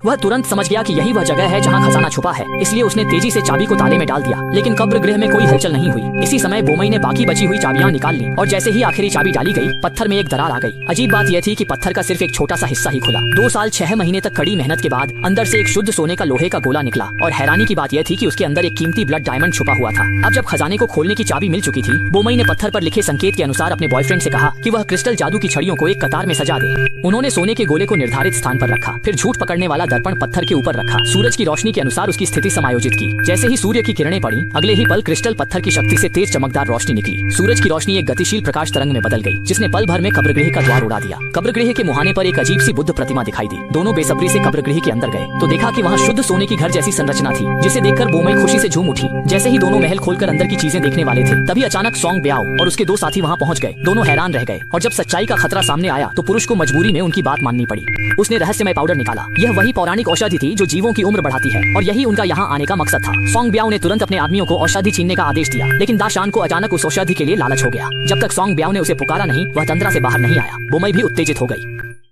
वह तुरंत समझ गया कि यही वह जगह है जहाँ खजाना छुपा है, इसलिए उसने तेजी से चाबी को ताले में डाल दिया। लेकिन कब्र गृह में कोई हलचल नहीं हुई। इसी समय बोमई ने बाकी बची हुई चाबियां निकाल ली और जैसे ही आखिरी चाबी डाली गई, पत्थर में एक दरार आ गई। अजीब बात यह थी कि पत्थर का सिर्फ एक छोटा सा हिस्सा ही खुला। 2 साल 6 महीने तक कड़ी मेहनत के बाद अंदर से एक शुद्ध सोने का लोहे का गोला निकला और हैरानी की बात यह थी कि उसके अंदर एक कीमती ब्लड डायमंड छुपा हुआ था। अब जब खजाने को खोलने की चाबी मिल चुकी थी, बोमई ने पत्थर पर लिखे संकेत के अनुसार अपने बॉयफ्रेंड से कहा कि वह क्रिस्टल जादू की छड़ियों को एक कतार में सजा दे। उन्होंने सोने के गोले को निर्धारित स्थान पर रखा, फिर झूठ पकड़ने वाला दर्पण पत्थर के ऊपर रखा, सूरज की रोशनी के अनुसार उसकी स्थिति समायोजित की। जैसे ही सूर्य की किरणें पड़ी, अगले ही पल क्रिस्टल पत्थर की शक्ति से तेज चमकदार रोशनी निकली। सूरज की रोशनी एक गतिशील प्रकाश तरंग में बदल गई, जिसने पल भर में कब्रगृह का द्वार उड़ा दिया। कब्रगृह के मुहाने पर एक अजीब सी बुद्ध प्रतिमा दिखाई दी। दोनों बेसब्री से कब्रगृह के अंदर गए तो देखा कि वहाँ शुद्ध सोने की घर जैसी संरचना थी, जिसे देखकर बोमई खुशी से झूम उठी। जैसे ही दोनों महल खोलकर अंदर की चीजें देखने वाले थे, तभी अचानक सोंग ब्याओ और उसके 2 साथी वहाँ पहुँच गए। दोनों हैरान रह गए और जब सच्चाई का खतरा सामने आया तो पुरुष को मजबूरी में उनकी बात माननी पड़ी। उसने रहस्यमय पाउडर निकाला। यह वही पौराणिक औषधि थी जो जीवों की उम्र बढ़ाती है और यही उनका यहाँ आने का मकसद था। सोंग ब्याओ ने तुरंत अपने आदमियों को औषधि छीनने का आदेश दिया, लेकिन दाशान को अचानक उस औषधि के लिए लालच हो गया। जब तक सोंग ब्याओ ने उसे पुकारा नहीं, वह तंद्रा से बाहर नहीं आया। बोमई भी उत्तेजित हो गई।